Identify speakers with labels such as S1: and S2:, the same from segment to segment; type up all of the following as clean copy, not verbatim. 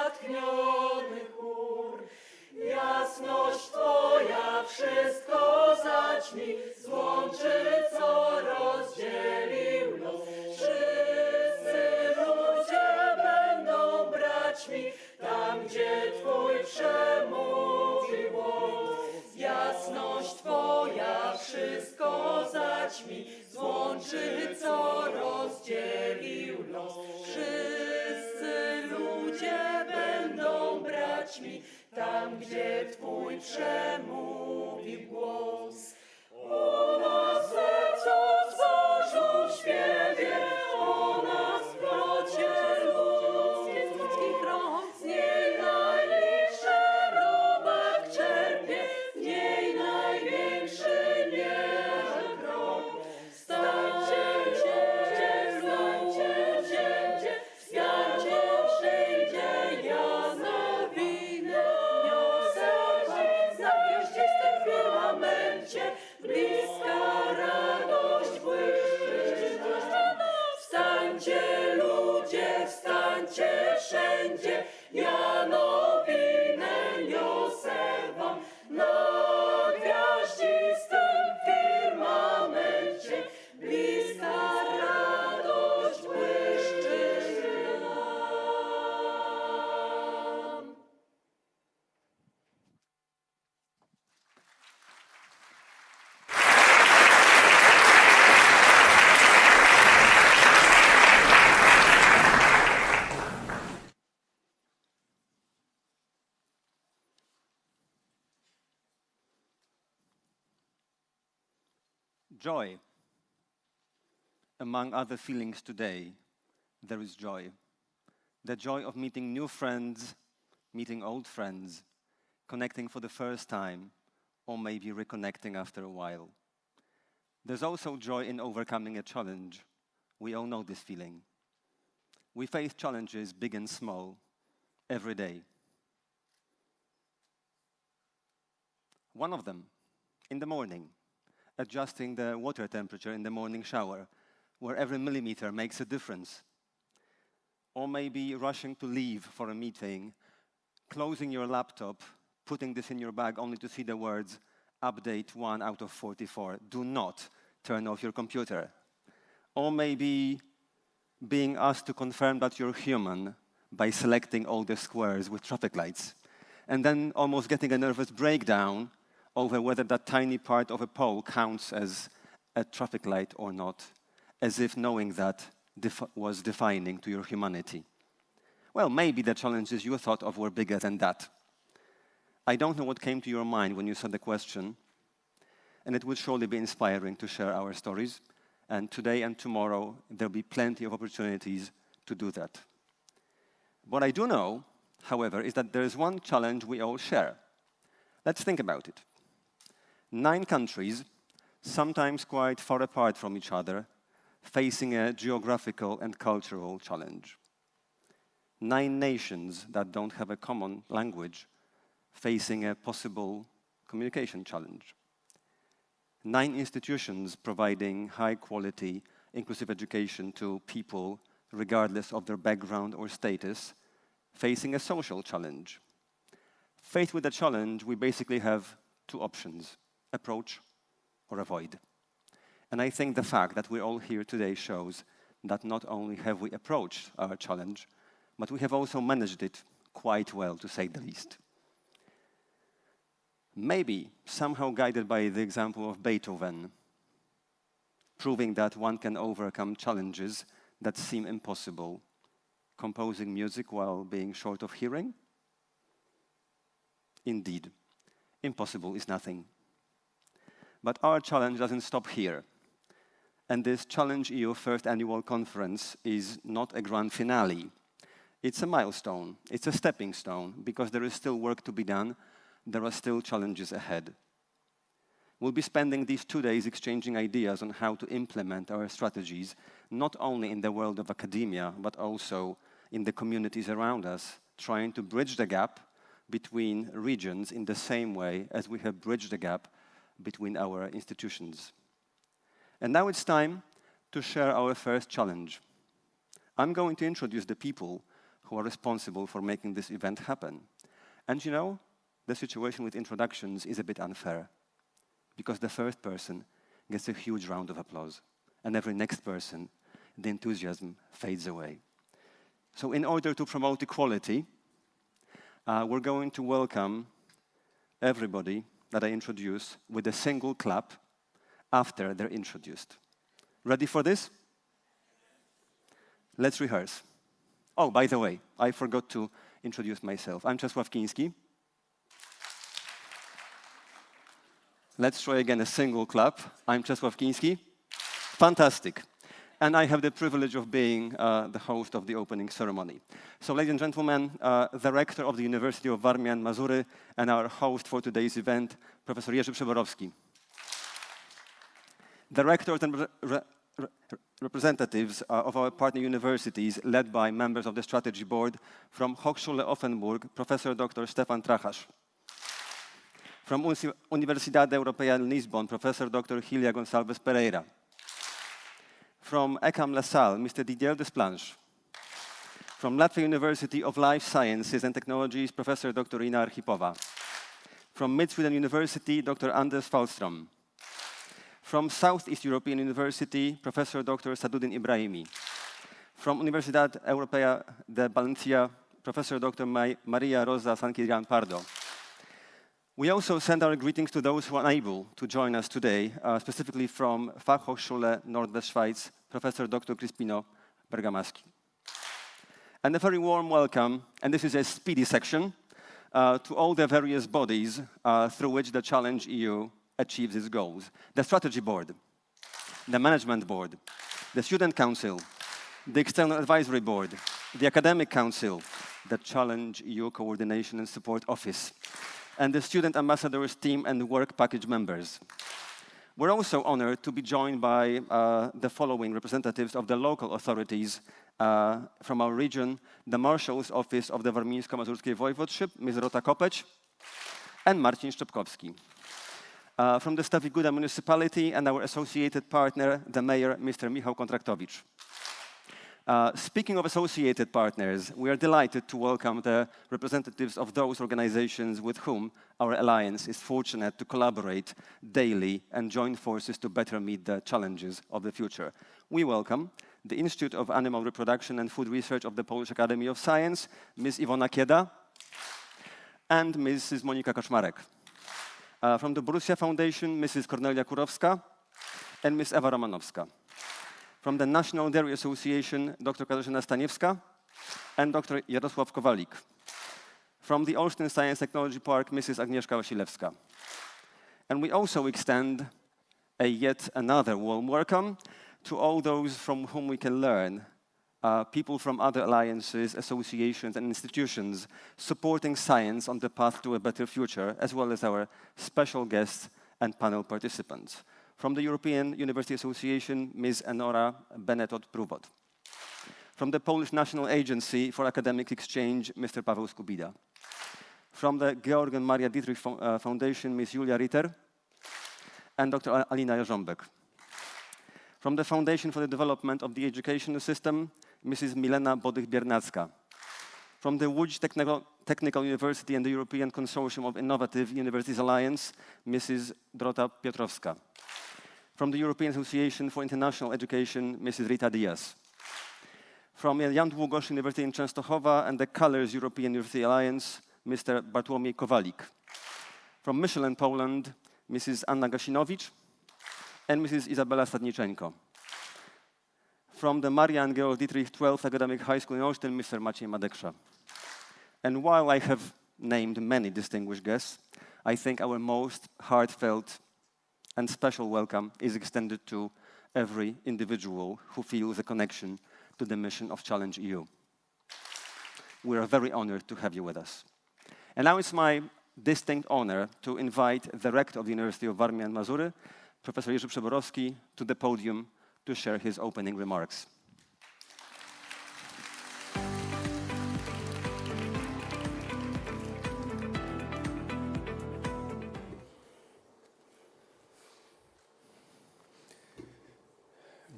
S1: zatchniony chór. Jasność Twoja wszystko zaćmi, złączy, co rozdzielił los. Wszyscy ludzie będą braćmi, tam gdzie Twój przemówi głos. Jasność Twoja wszystko zaćmi, złączy, co rozdzielił los. Wszyscy ludzie będą braćmi, tam gdzie Twój przemówi głos. Ona w sercu zbożu śpiewie, ona w plocie ludzkich rąk, z niej najliższy robak czerpie, w niej największy niech krok. Wstańcie, wstańcie, przyjdzie ja na winę, niosę wam na gwiaździstym firmamencie, bliska radość błyszczy. Wstańcie ludzie, wstańcie wszędzie, ja nowinę niosę wam na gwiaździstym firmamencie, bliska radość błyszczy nam.
S2: Joy. Among other feelings today, there is joy. The joy of meeting new friends, meeting old friends, connecting for the first time, or maybe reconnecting after a while. There's also joy in overcoming a challenge. We all know this feeling. We face challenges, big and small, every day. One of them, in the morning, adjusting the water temperature in the morning shower, where every millimeter makes a difference. Or maybe rushing to leave for a meeting, closing your laptop, putting this in your bag only to see the words, update 1 out of 44, do not turn off your computer. Or maybe being asked to confirm that you're human by selecting all the squares with traffic lights, and then almost getting a nervous breakdown over whether that tiny part of a pole counts as a traffic light or not, as if knowing that was defining to your humanity. Well, maybe the challenges you thought of were bigger than that. I don't know what came to your mind when you saw the question, and it will surely be inspiring to share our stories, and today and tomorrow there'll be plenty of opportunities to do that. What I do know, however, is that there is one challenge we all share. Let's think about it. 9 countries, sometimes quite far apart from each other, facing a geographical and cultural challenge. 9 nations that don't have a common language, facing a possible communication challenge. 9 institutions providing high-quality, inclusive education to people, regardless of their background or status, facing a social challenge. Faced with a challenge, we basically have 2 options: approach or avoid. And I think the fact that we're all here today shows that not only have we approached our challenge, but we have also managed it quite well, to say the least. Maybe somehow guided by the example of Beethoven, proving that one can overcome challenges that seem impossible, composing music while being short of hearing? Indeed, impossible is nothing. But our challenge doesn't stop here. And this ChallengeEU first annual conference is not a grand finale. It's a milestone, it's a stepping stone, because there is still work to be done, there are still challenges ahead. We'll be spending these 2 days exchanging ideas on how to implement our strategies, not only in the world of academia, but also in the communities around us, trying to bridge the gap between regions in the same way as we have bridged the gap between our institutions. And now it's time to share our first challenge. I'm going to introduce the people who are responsible for making this event happen. And you know, the situation with introductions is a bit unfair, because the first person gets a huge round of applause, and every next person, the enthusiasm fades away. So in order to promote equality, we're going to welcome everybody that I introduce with a single clap after they're introduced. Ready for this? Let's rehearse. Oh, by the way, I forgot to introduce myself. I'm Czesław Kiński. Let's try again a single clap. I'm Czesław Kiński. Fantastic. And I have the privilege of being the host of the opening ceremony. So, ladies and gentlemen, the rector of the University of Warmia and Mazury and our host for today's event, Professor Jerzy Przeborowski. The rectors and representatives of our partner universities, led by members of the strategy board, from Hochschule Offenburg, Professor Dr. Stefan Trachasz. From Universidade Europeia in Lisbon, Professor Dr. Hilia Gonçalves Pereira. From ECAM La Salle, Mr. Didier Desplanches. From Latvia University of Life Sciences and Technologies, Professor Dr. Ina Archipova. From Mid-Sweden University, Dr. Anders Fahlström. From Southeast European University, Professor Dr. Sadudin Ibrahimi. From Universidad Europea de Valencia, Professor Dr. Maria Rosa Sanquillan Pardo. We also send our greetings to those who are unable to join us today, specifically from Fachhochschule Nordwestschweiz, Professor Dr. Crispino Bergamaschi. And a very warm welcome, and this is a speedy section, to all the various bodies through which the ChallengeEU achieves its goals. The Strategy Board, the Management Board, the Student Council, the External Advisory Board, the Academic Council, the ChallengeEU Coordination and Support Office, and the Student Ambassadors team and work package members. We're also honored to be joined by the following representatives of the local authorities from our region: the Marshal's Office of the Warmińsko-Mazurskiej Voivodeship, Ms. Rota Kopeć, and Marcin Szczepkowski. From the Stawiguda municipality and our associated partner, the mayor, Mr. Michał Kontraktowicz. Speaking of associated partners, we are delighted to welcome the representatives of those organizations with whom our alliance is fortunate to collaborate daily and join forces to better meet the challenges of the future. We welcome the Institute of Animal Reproduction and Food Research of the Polish Academy of Science, Ms. Iwona Kieda, and Mrs. Monika Koszmarek. From the Borussia Foundation, Mrs. Kornelia Kurowska and Ms. Ewa Romanowska. From the National Dairy Association, Dr. Katarzyna Staniewska and Dr. Jarosław Kowalik. From the Olsztyn Science Technology Park, Mrs. Agnieszka Wasilewska. And we also extend a yet another warm welcome to all those from whom we can learn, people from other alliances, associations, and institutions supporting science on the path to a better future, as well as our special guests and panel participants. From the European University Association, Ms. Enora Benetot-Pruvot. From the Polish National Agency for Academic Exchange, Mr. Paweł Skubida. From the Georg and Maria Dietrich Foundation, Ms. Julia Ritter and Dr. Alina Jarząbek. From the Foundation for the Development of the Educational System, Mrs. Milena Bodych-Biernacka. From the Łódź Technical University and the European Consortium of Innovative Universities Alliance, Mrs. Dorota Piotrowska. From the European Association for International Education, Mrs. Rita Diaz. From Jan Długosz University in Częstochowa and the Colors European University Alliance, Mr. Bartłomiej Kowalik. From Michelin, Poland, Mrs. Anna Gasinowicz and Mrs. Izabela Stadniczenko. From the Maria and Georg Dietrich 12th Academic High School in Olsztyn, Mr. Maciej Madeksza. And while I have named many distinguished guests, I think our most heartfelt and special welcome is extended to every individual who feels a connection to the mission of ChallengeEU. We are very honored to have you with us. And now it's my distinct honor to invite the rector of the University of Warmia and Mazury, Professor Jerzy Przeborowski, to the podium to share his opening remarks.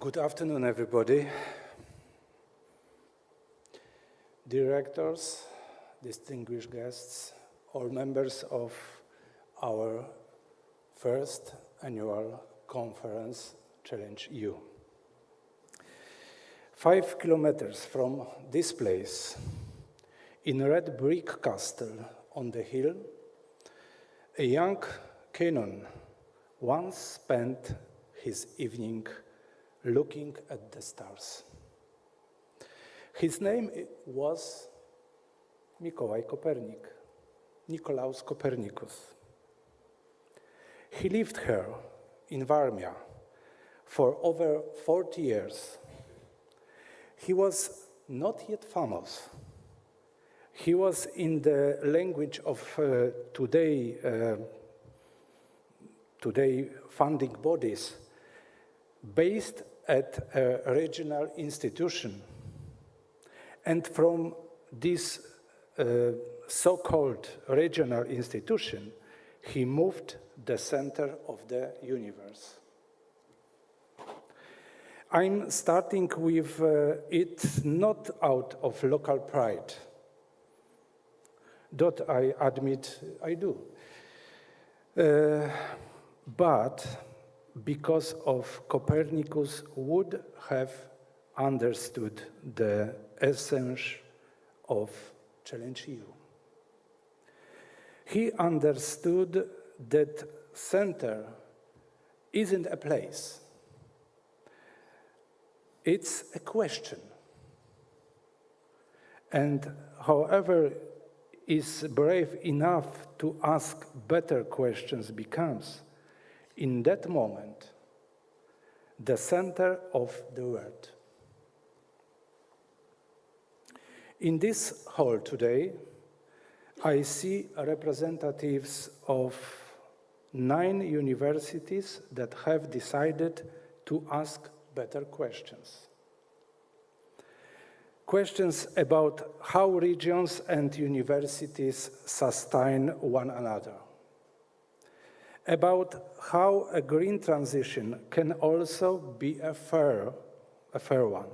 S3: Good afternoon, everybody. directors, distinguished guests, all members of our first annual conference, ChallengeEU. 5 kilometers from this place, in a red brick castle on the hill, a young canon once spent his evening looking at the stars. His name was Mikołaj Kopernik, Nicolaus Copernicus. He lived here in Warmia for over 40 years. He was not yet famous. He was, in the language of today funding bodies, based at a regional institution. And from this so-called regional institution, he moved the center of the universe. I'm starting with it not out of local pride, that I admit I do, but because of Copernicus would have understood the essence of ChallengeEU. He understood that center isn't a place. It's a question. And however is brave enough to ask better questions becomes, in that moment, the center of the world. In this hall today, I see representatives of 9 universities that have decided to ask better questions. Questions about how regions and universities sustain one another. About how a green transition can also be a fair one.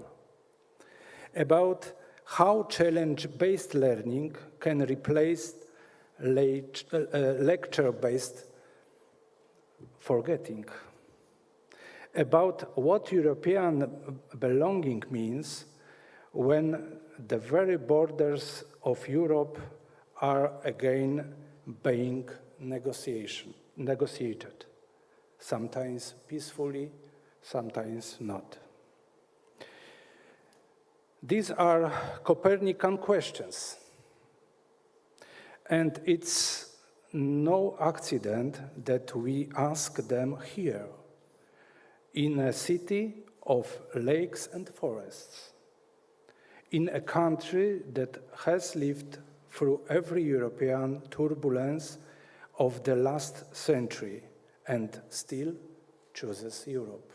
S3: About how challenge-based learning can replace lecture-based forgetting. About what European belonging means when the very borders of Europe are again being negotiated, sometimes peacefully, sometimes not. These are Copernican questions, and it's no accident that we ask them here, in a city of lakes and forests, in a country that has lived through every European turbulence of the last century and still chooses Europe.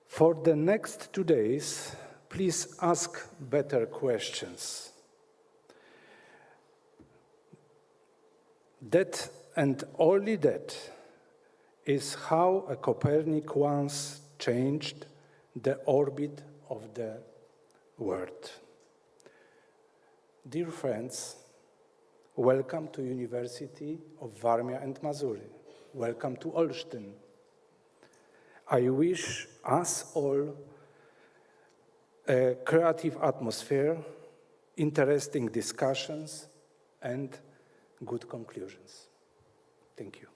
S3: For the next 2 days, please ask better questions. That, and only that, is how a Copernic once changed the orbit of the world. Dear friends, welcome to University of Warmia and Mazury. Welcome to Olsztyn. I wish us all a creative atmosphere, interesting discussions, and good conclusions. Thank you.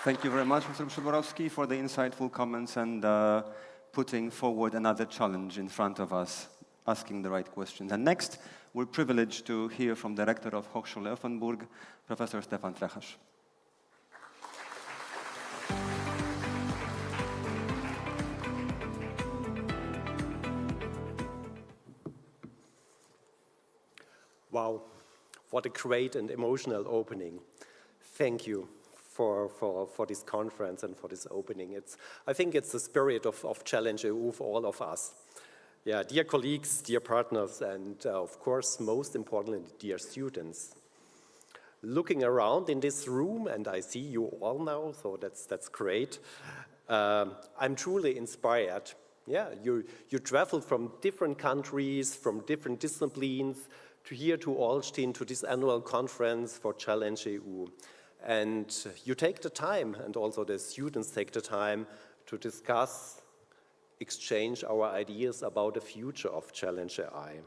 S2: Thank you very much, Mr. Przyborowski, for the insightful comments and putting forward another challenge in front of us, asking the right questions. And next, we're privileged to hear from the rector of Hochschule Offenburg, Professor Stefan Trechasz.
S4: Wow, what a great and emotional opening. Thank you for this conference and for this opening. I think it's the spirit of ChallengeEU for all of us. Yeah, dear colleagues, dear partners, and of course, most importantly, dear students. Looking around in this room, and I see you all now, so that's great. I'm truly inspired. Yeah, you traveled from different countries, from different disciplines, to here to Olsztyn, to this annual conference for ChallengeEU. And you take the time, and also the students take the time to discuss, exchange our ideas about the future of ChallengeEU.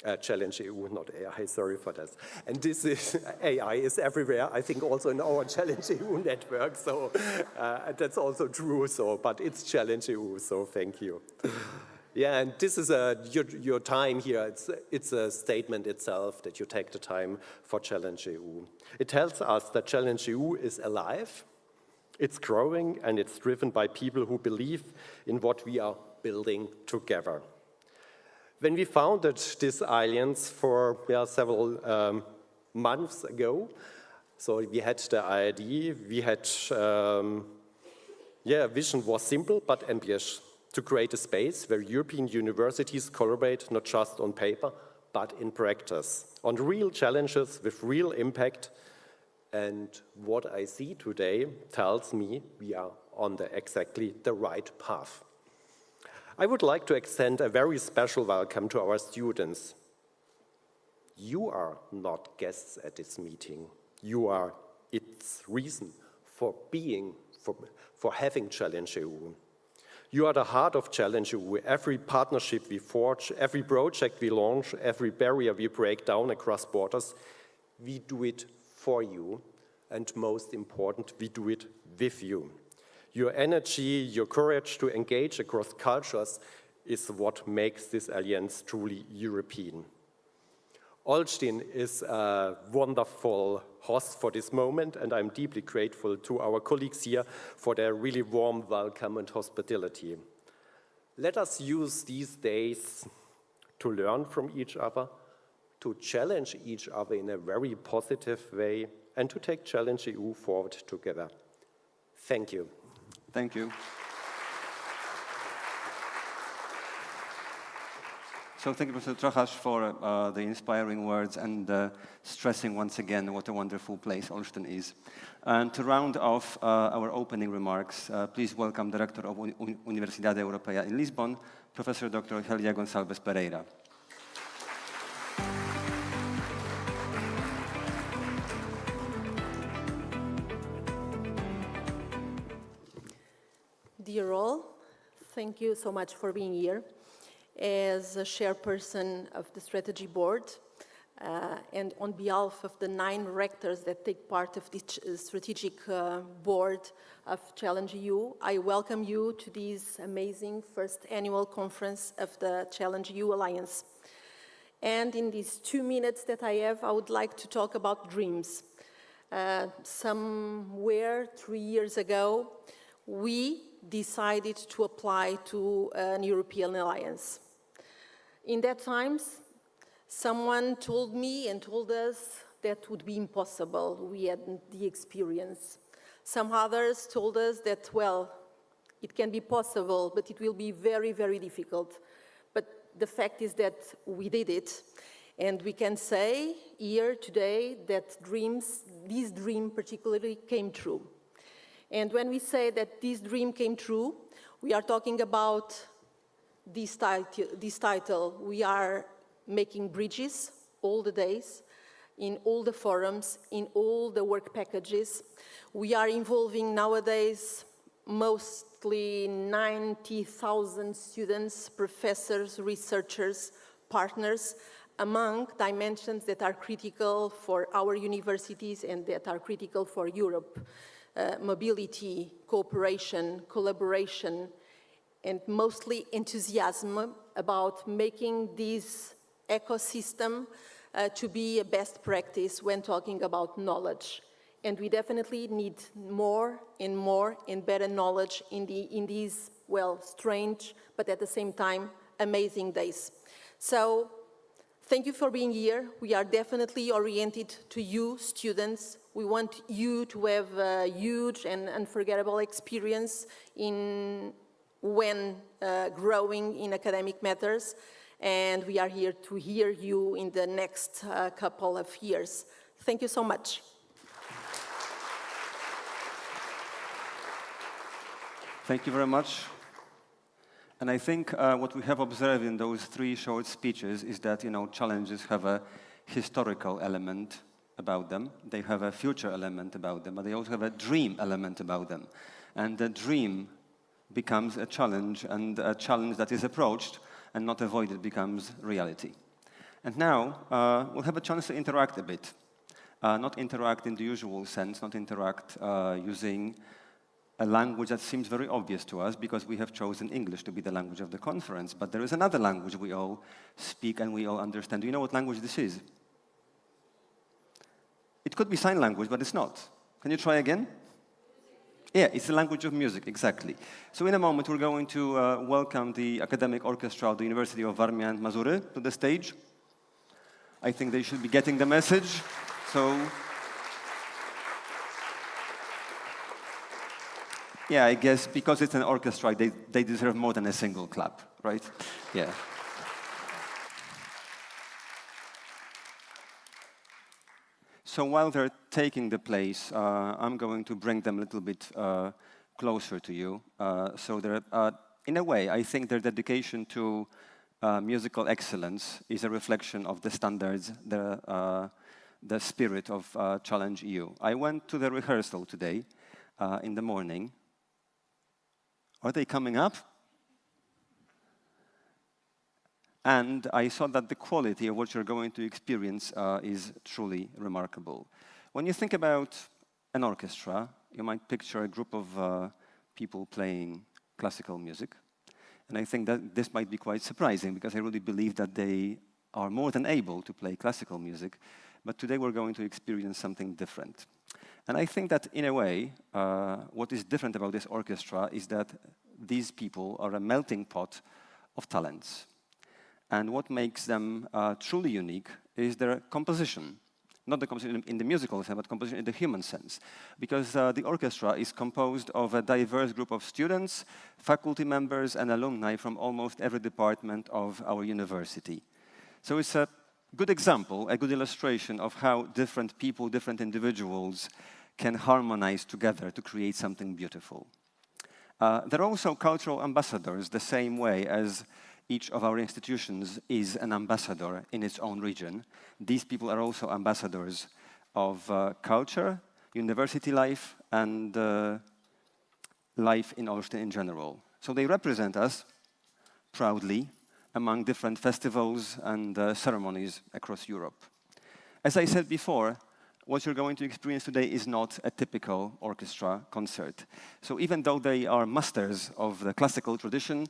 S4: ChallengeEU, not AI, sorry for that. And this is, AI is everywhere, I think also in our ChallengeEU network, so that's also true, so, but it's ChallengeEU, so thank you. Yeah, and this is your time here, it's a statement itself that you take the time for ChallengeEU. It tells us that ChallengeEU is alive, it's growing, and it's driven by people who believe in what we are building together. When we founded this alliance for several months ago, so we had the idea, we had, vision was simple but ambitious, to create a space where European universities collaborate not just on paper, but in practice, on real challenges with real impact. And what I see today tells me we are on exactly the right path. I would like to extend a very special welcome to our students. You are not guests at this meeting. You are its reason for being, for having ChallengeEU. You are the heart of ChallengeEU. Every partnership we forge, every project we launch, every barrier we break down across borders, we do it for you. And most important, we do it with you. Your energy, your courage to engage across cultures is what makes this alliance truly European. Olsztyn is a wonderful host for this moment, and I'm deeply grateful to our colleagues here for their really warm welcome and hospitality. Let us use these days to learn from each other, to challenge each other in a very positive way, and to take ChallengeEU forward together. Thank you.
S2: Thank you. So thank you, Professor Trochas, for the inspiring words and stressing once again what a wonderful place Olsztyn is. And to round off our opening remarks, please welcome Director of Universidade Europeia in Lisbon, Professor Dr. Helia Gonçalves Pereira.
S1: Dear all, thank you so much for being here. As a chairperson of the strategy board, and on behalf of the 9 rectors that take part of the strategic board of ChallengeEU, I welcome you to this amazing first annual conference of the ChallengeEU Alliance. And in these 2 minutes that I have, I would like to talk about dreams. Somewhere 3 years ago, we decided to apply to an European alliance. In that times, someone told me and told us that would be impossible. We hadn't the experience. Some others told us that, well, it can be possible, but it will be very, very difficult. But the fact is that we did it. And we can say here today that this dream particularly came true. And when we say that this dream came true, we are talking about this title. We are making bridges all the days, in all the forums, in all the work packages. We are involving nowadays mostly 90,000 students, professors, researchers, partners, among dimensions that are critical for our universities and that are critical for Europe. Mobility, cooperation, collaboration, and mostly enthusiasm about making this ecosystem to be a best practice when talking about knowledge. And we definitely need more and better knowledge in these, well, strange, but at the same time, amazing days. So, thank you for being here. We are definitely oriented to you, students. We want you to have a huge and unforgettable experience when growing in academic matters. And we are here to hear you in the next couple of years. Thank you so much.
S2: Thank you very much. And I think what we have observed in those 3 short speeches is that, challenges have a historical element about them. They have a future element about them, but they also have a dream element about them. And the dream becomes a challenge, and a challenge that is approached and not avoided becomes reality. And now we'll have a chance to interact a bit. Not interact in the usual sense, not interact using a language that seems very obvious to us because we have chosen English to be the language of the conference. But there is another language we all speak and we all understand. Do you know what language this is? It could be sign language, but it's not. Can you try again? Yeah, it's the language of music, exactly. So in a moment, we're going to welcome the academic orchestra of the University of Warmia and Mazury to the stage. I think they should be getting the message. So, yeah, I guess because it's an orchestra, they deserve more than a single clap, right? Yeah. So while they're taking the place, I'm going to bring them a little bit closer to you. So they're, in a way, I think their dedication to musical excellence is a reflection of the standards, the spirit of ChallengeEU. I went to the rehearsal today in the morning. Are they coming up? And I saw that the quality of what you're going to experience is truly remarkable. When you think about an orchestra, you might picture a group of people playing classical music. And I think that this might be quite surprising because I really believe that they are more than able to play classical music. But today we're going to experience something different. And I think that in a way, what is different about this orchestra is that these people are a melting pot of talents. And what makes them truly unique is their composition. Not the composition in the musical sense, but composition in the human sense. Because the orchestra is composed of a diverse group of students, faculty members, and alumni from almost every department of our university. So it's a good example, a good illustration of how different people, different individuals can harmonize together to create something beautiful. They're also cultural ambassadors, the same way as each of our institutions is an ambassador in its own region. These people are also ambassadors of culture, university life, and life in Olsztyn in general. So they represent us proudly among different festivals and ceremonies across Europe. As I said before, what you're going to experience today is not a typical orchestra concert. So even though they are masters of the classical tradition,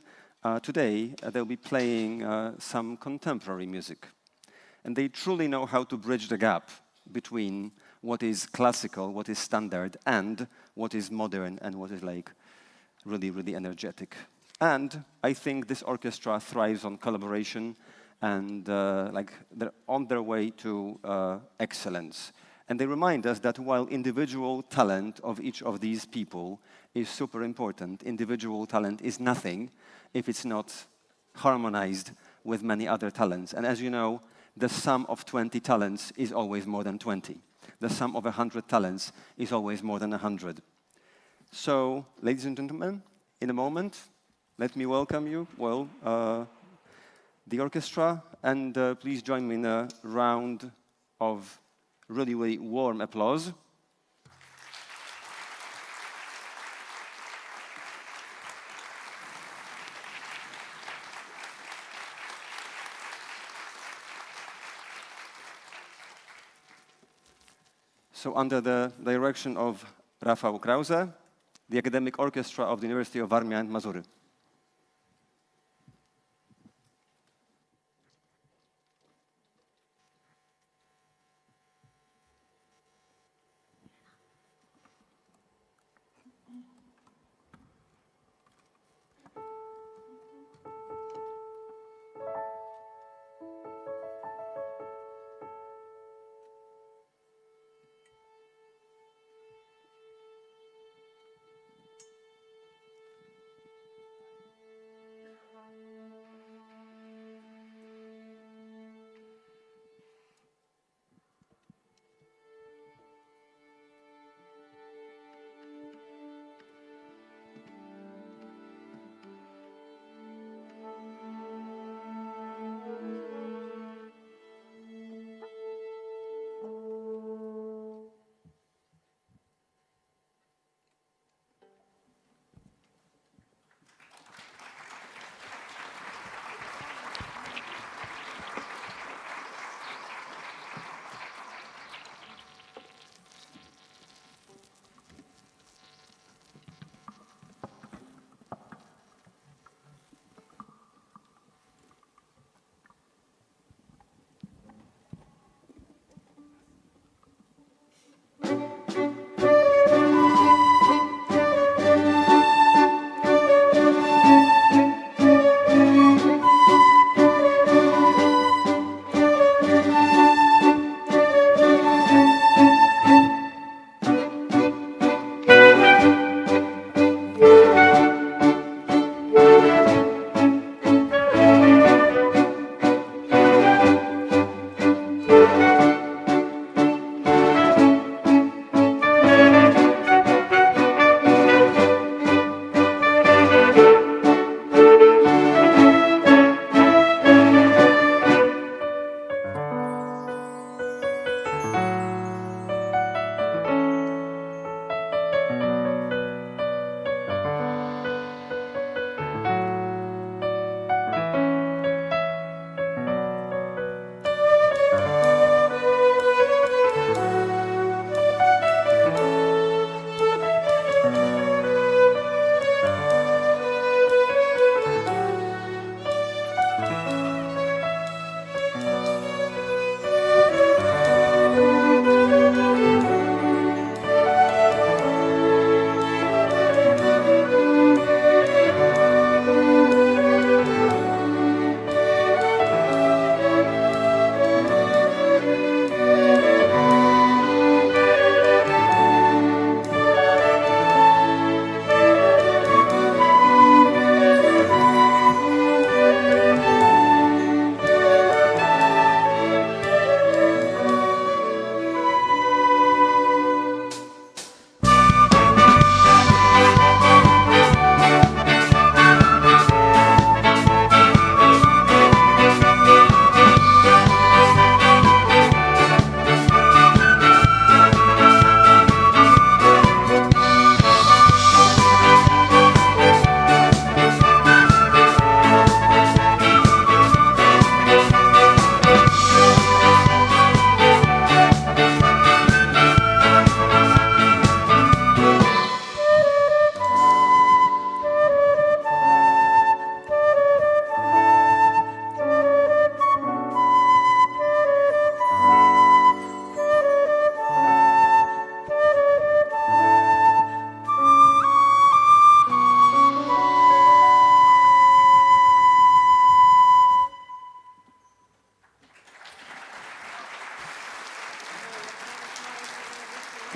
S2: today they'll be playing some contemporary music. And they truly know how to bridge the gap between what is classical, what is standard, and what is modern and what is like really, really energetic. And I think this orchestra thrives on collaboration and like they're on their way to excellence. And they remind us that while individual talent of each of these people is super important, individual talent is nothing if it's not harmonized with many other talents. And as you know, the sum of 20 talents is always more than 20. The sum of 100 talents is always more than 100. So, ladies and gentlemen, in a moment, let me welcome you, the orchestra, and please join me in a round of really, really warm applause. So under the direction of Rafał Krause, the Academic Orchestra of the University of Warmia and Mazury.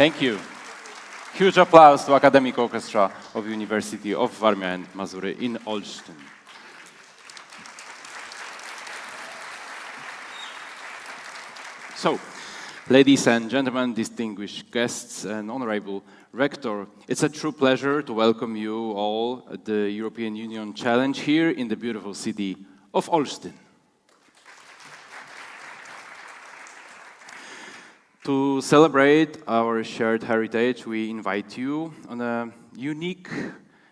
S5: Thank you. Huge applause to Academic Orchestra of University of Warmia and Mazury in Olsztyn. So, ladies and gentlemen, distinguished guests and honorable rector, it's a true pleasure to welcome you all at the European Union Challenge here in the beautiful city of Olsztyn. To celebrate our shared heritage, we invite you on a unique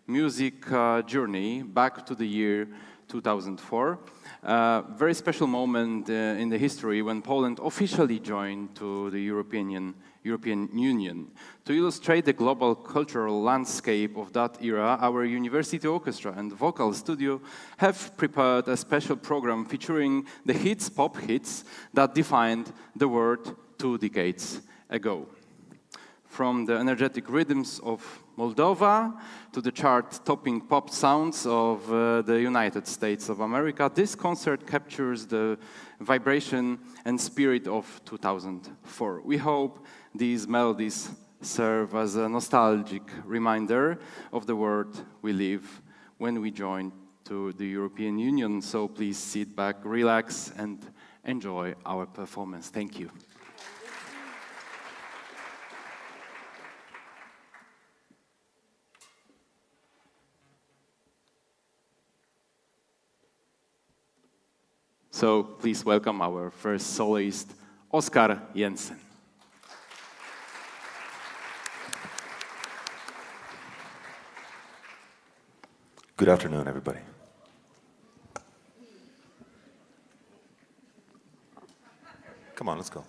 S5: music journey back to the year 2004. A very special moment in the history when Poland officially joined to the European Union. To illustrate the global cultural landscape of that era, our university orchestra and vocal studio have prepared a special program featuring the pop hits that defined the world 2 decades ago. From the energetic rhythms of Moldova to the chart-topping pop sounds of the United States of America, this concert captures the vibration and spirit of 2004. We hope these melodies serve as a nostalgic reminder of the world we live when we joined to the European Union. So please sit back, relax, and enjoy our performance. Thank you. So please welcome our first soloist, Oskar Jensen.
S6: Good afternoon, everybody. Come on, let's go.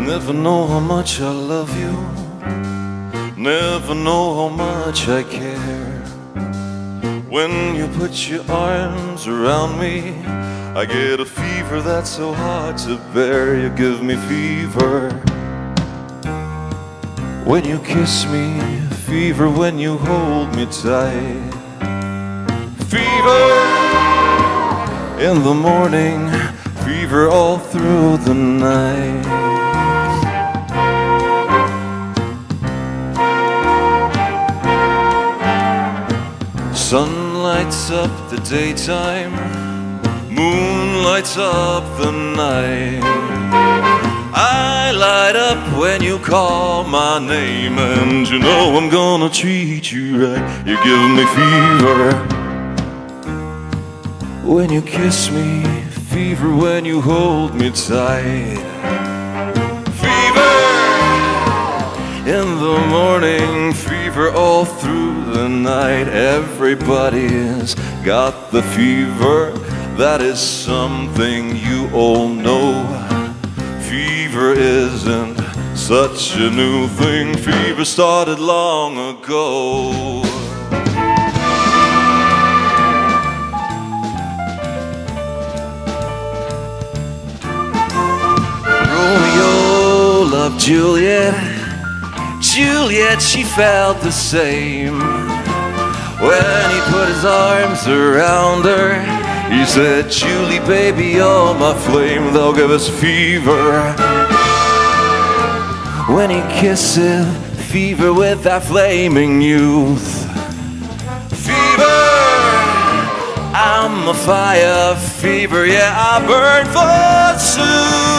S6: Never know how much I love you. Never know how much I care. When you put your arms around me, I get a fever that's so hard to bear. You give me fever when you kiss me, fever when you hold me tight. Fever in the morning, fever all through the night. Sun lights up the daytime, moon lights up the night. I light up when you call my name, and you know I'm gonna treat you right. You give me fever when you kiss me, fever when you hold me tight. Fever in the morning, fever all through the night. Everybody's got the fever, that is something you all know. Fever isn't such a new thing, fever started long ago. Romeo loved Juliet, Juliet, she felt the same. When he put his arms around her, he said, Julie, baby, you're my flame, they'll give us fever. When he kisses, fever with that flaming youth. Fever, I'm a fire, fever, yeah, I burn forsooth.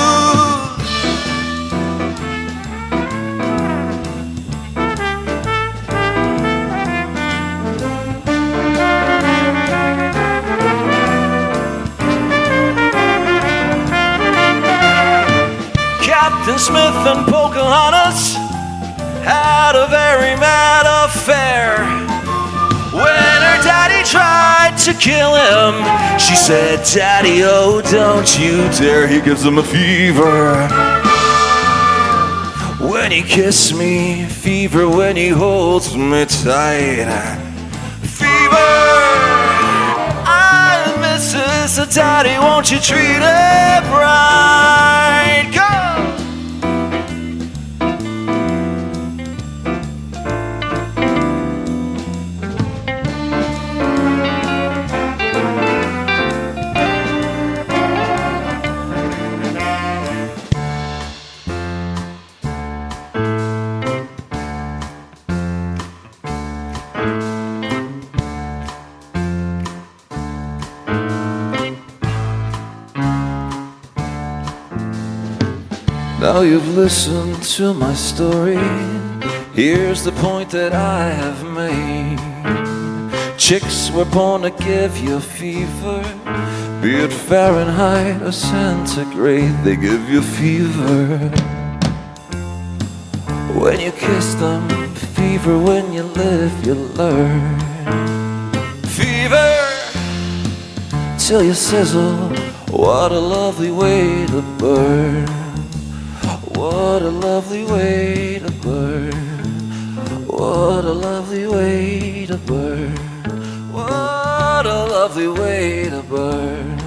S6: Captain Smith and Pocahontas had a very mad affair. When her daddy tried to kill him, she said, Daddy, oh, don't you dare. He gives him a fever when he kisses me, fever when he holds me tight. Fever, I miss his kiss her daddy, won't you treat her right? Go! Now you've listened to my story. Here's the point that I have made. Chicks were born to give you fever. Be it Fahrenheit or centigrade, they give you fever. When you kiss them, fever. When you live, you learn. Fever till you sizzle. What a lovely way to burn. What a lovely way to burn. What a lovely way to burn. What a lovely way to burn.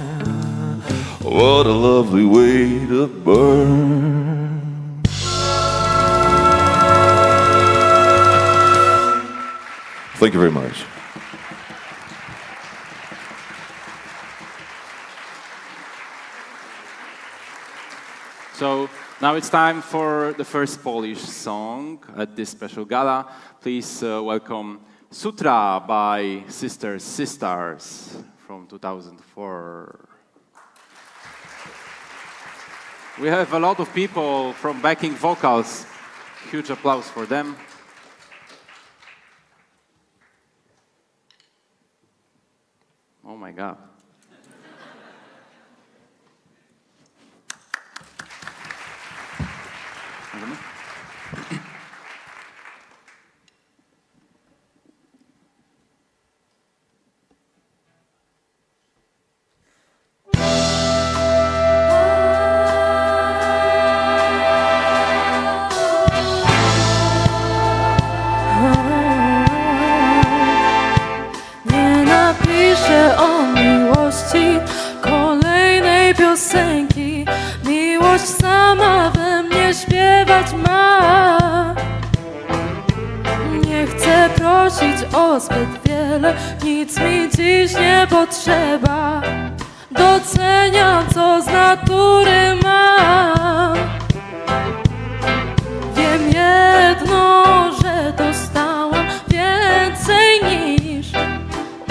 S6: What a lovely way to burn. Thank you very much.
S5: So now it's time for the first Polish song at this special gala. Please welcome Sutra by Sisters Sisters from 2004. We have a lot of people from backing vocals. Huge applause for them. Oh my God.
S7: Nie napiszę o miłości kolejnej piosenki. Miłość sama we mnie śpiewać ma. Nie chcę prosić o zbyt wiele, nic mi dziś nie potrzeba. Doceniam, co z natury mam. Wiem jedno, że dostałam więcej niż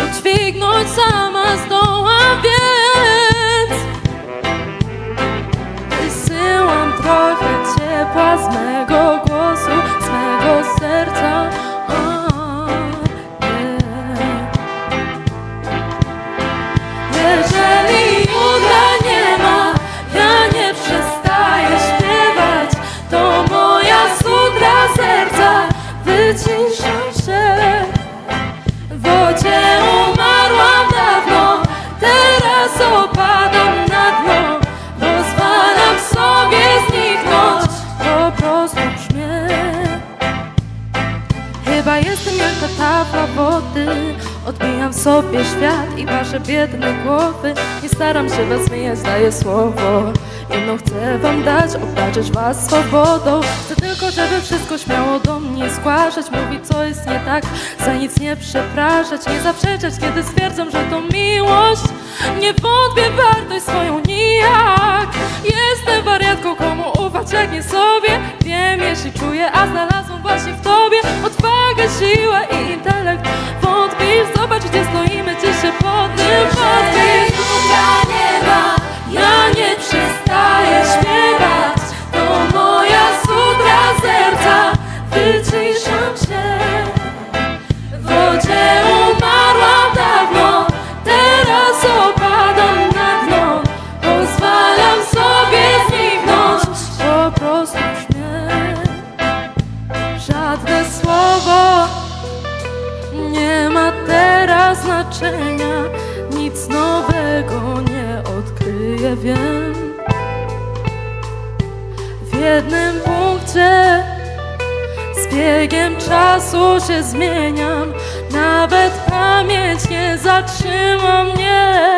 S7: udźwignąć sama zdołam, więc wysyłam trochę ciepła z mego głosu, z mego serca. Jeżeli jutra nie ma, ja nie przestaję śpiewać. To moja sutra serca, wyciszam się. W wodzie umarłam dawno, teraz opadam na dno. Pozwalam sobie zniknąć, po prostu brzmię. Chyba jestem jak ta tafla wody. Odbijam sobie świat i wasze biedne głowy. Nie staram się was zmieniać, daję słowo. Jedno chcę wam dać, obdarzyć was swobodą. Chcę tylko, żeby wszystko śmiało do mnie zgłaszać. Mówić, co jest nie tak, za nic nie przepraszać. Nie zaprzeczać, kiedy stwierdzam, że to miłość. Nie wątpię w wartość swoją nijak. Jestem wariatką, komu ufać jak nie sobie. Wiem, jeśli czuję, a znalazłam właśnie w tobie odwagę, siłę i intelekt. Wątpisz, zobacz, gdzie stoimy, czy się pod tym wątpisz. Jutra nie ma, ja nie przestaję śpiewać. To moja sutra serca, wyciszam się. W wodzie umarłam dawno, teraz opadam na dno. Pozwalam sobie zniknąć, po prostu brzmię. Żadne słowo nie ma teraz znaczenia. Nic nowego nie odkryję, wiem. W jednym punkcie z biegiem czasu się zmieniam. Nawet pamięć nie zatrzyma mnie.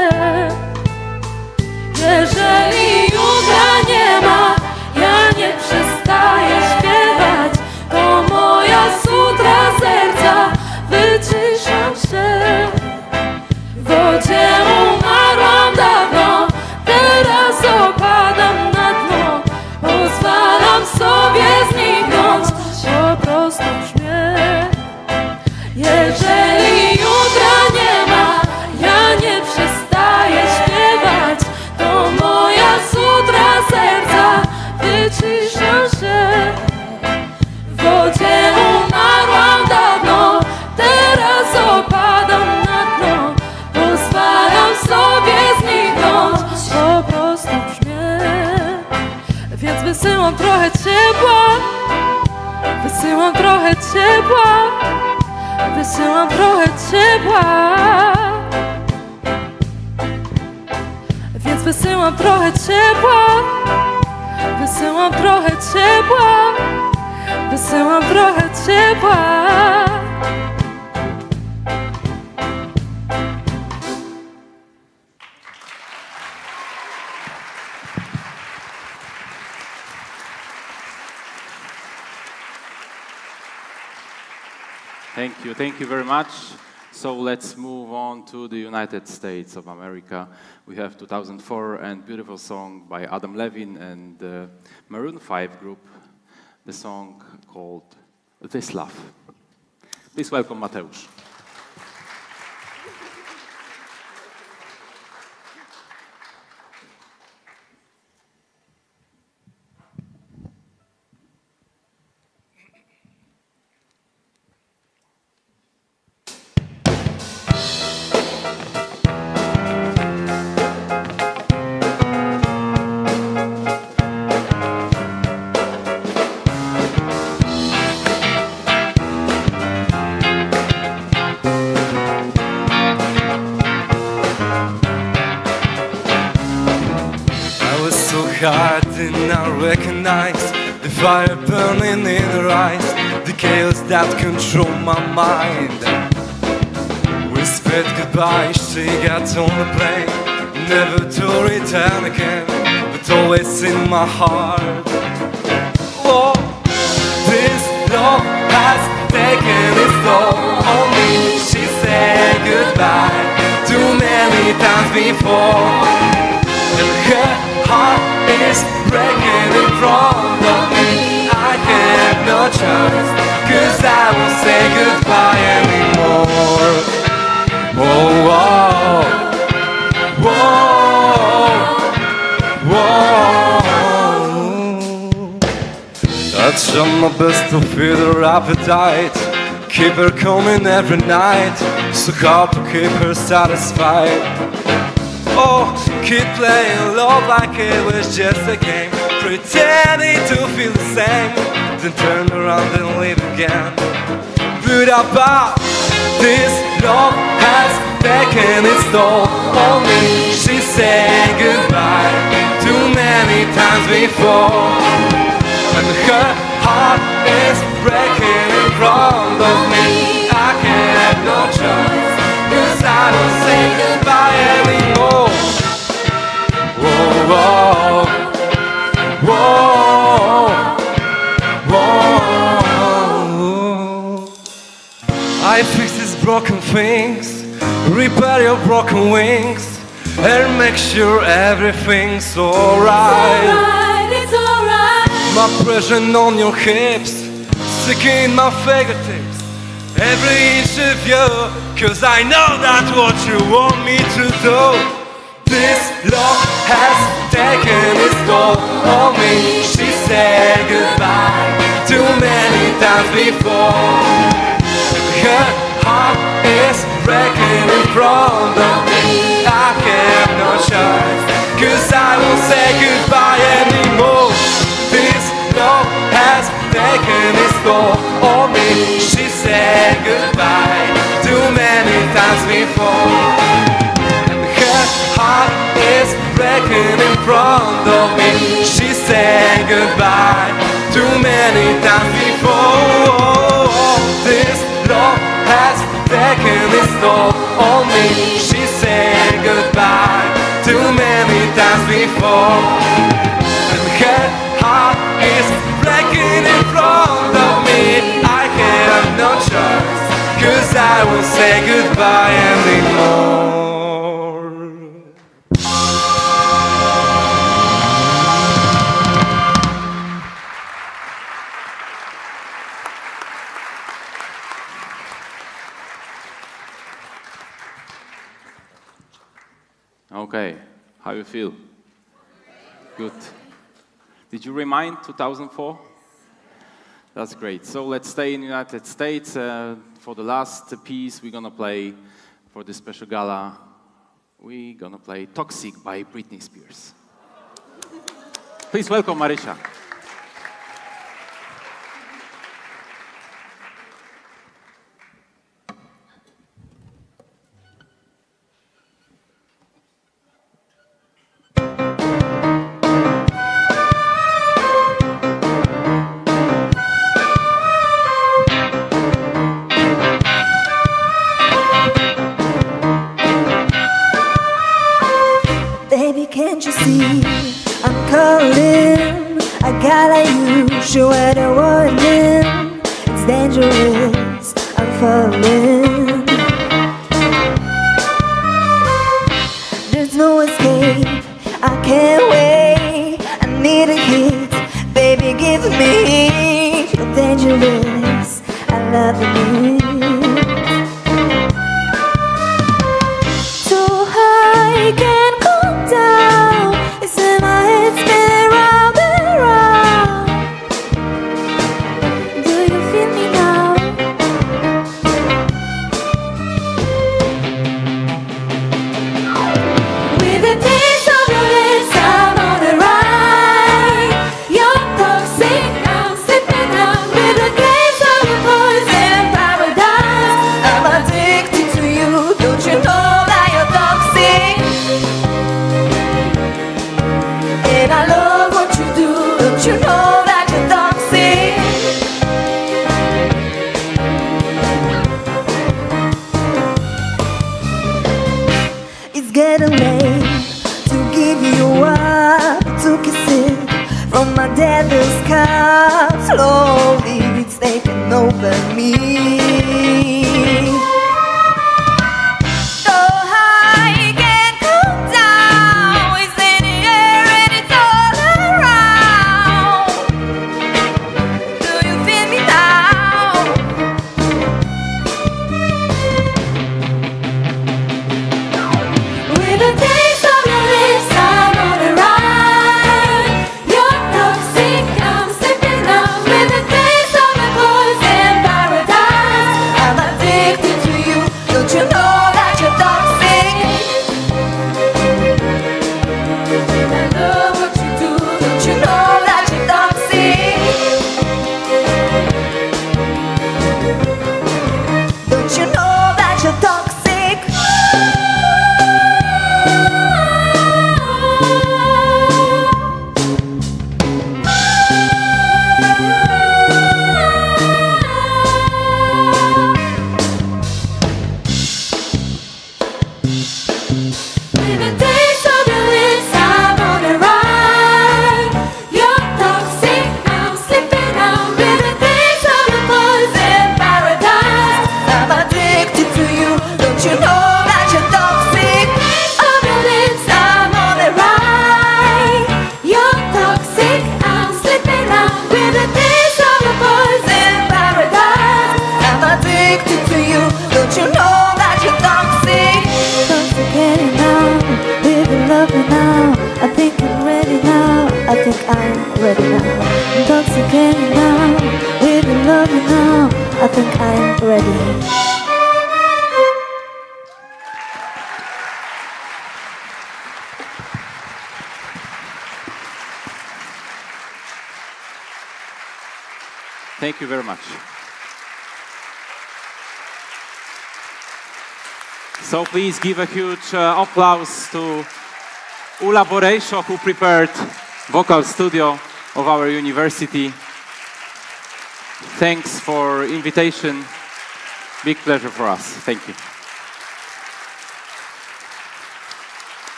S7: Jeżeli jutra nie ma, ja nie przestaję śpiewać. To moja sutra serca, wyciszam się. W wodzie umarłam dawno, teraz opadam na dno. Pozwalam sobie zniknąć, po prostu brzmię. Jeżeli jutra nie ma, ja nie przestaję śpiewać. To moja sutra serca, wyciszam się. W wodzie umarłam dawno, teraz opadam na dno. Pozwalam sobie zniknąć, po prostu brzmię. Więc wysyłam trochę ciepła, wysyłam trochę ciepła, wysyłam trochę ciepła. Więc wysyłam trochę ciepła, wysyłam trochę ciepła, wysyłam trochę ciepła.
S5: Thank you very much. So let's move on to the United States of America. We have 2004 and beautiful song by Adam Levine and the Maroon 5 group, the song called This Love. Please welcome Mateusz.
S6: Hard and I recognize the fire burning in her eyes, the chaos that control my mind. We said goodbye, she got on the plane, never to return again, but always in my heart. Oh, this love has taken its toll on me. She said goodbye too many times before, and her heart is breaking in front of me. I have no choice, 'cause I won't say goodbye anymore. Whoa, whoa, whoa, whoa. I try my best to feed her appetite, keep her coming every night, so hard to keep her satisfied. Oh, keep playing love like it was just a game, pretending to feel the same, then turn around and leave again. But about this love has taken its toll on me. She said goodbye too many times before, and her heart is breaking in front of me. I have no choice, 'cause I don't say goodbye anymore. Whoa, whoa, whoa, whoa. I fix these broken things, repair your broken wings, and make sure everything's alright.
S7: It's alright.
S6: My pressure on your hips, sticking my fingertips, every inch of you, 'cause I know that's what you want me to do. This love has taken its toll on me. She said goodbye too many times before. Her heart is breaking in front of me. I have no choice, 'cause I won't say goodbye anymore. This love has taken its toll on me. She said goodbye too many times before. Heart is breaking in front of me. She said goodbye too many times before. This love has taken its toll on me. She said goodbye too many times before. And her heart is breaking in front of me. I have no choice, 'cause I won't say goodbye anymore.
S5: Okay, how you feel? Good. Did you remind 2004? That's great. So let's stay in the United States. For the last piece we're gonna play for this special gala, we're gonna play Toxic by Britney Spears. Please welcome Marisha.
S8: Baby, can't you see I'm calling? I gotta use you at a warning. It's dangerous, I'm falling. There's no escape, I can't wait. I need a hit, baby, give me. You're dangerous, I love it. Too high, can't come down. It's in my head, spinning round and round. Do you feel me now? With the taste of your lips, I'm on the ride. You're toxic, I'm slipping out. With the taste of your poison paradise, I'm addicted to you. Don't you know that you're toxic? And I love what you do. Don't you know that you're toxic? It's getting late to give you up. Took a sip from my devil's cup. Slowly it's taken over me. So high, can't come down. It's in the air and it's all around. Do you feel me now? With the taste of your lips, I'm on the ride. You're toxic, I'm slipping out. With the taste of my poison paradise, I'm addicted to you. Don't you know that you're toxic? I love what you do. Don't you know that you're toxic? Don't you know that you're toxic? With the taste of your lips, I'm on the ride. You're toxic, I'm slipping out. With the taste of your poison paradise, I'm addicted to you. Don't you know that you're toxic? Of your lips, I'm on the ride. You're toxic, I'm slipping out. With the taste of your poison paradise, I'm addicted to you. Don't you know that you're toxic? Toxicating now, we've been loving now. I think I'm ready now. I think I'm ready now. Intoxicating now, we've been loving now. I think I'm ready.
S5: Thank you very much. So please give a huge applause to Ula Boreisho, who prepared vocal studio of our university. Thanks for invitation. Big pleasure for us. Thank you.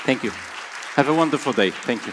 S5: Thank you. Have a wonderful day. Thank you.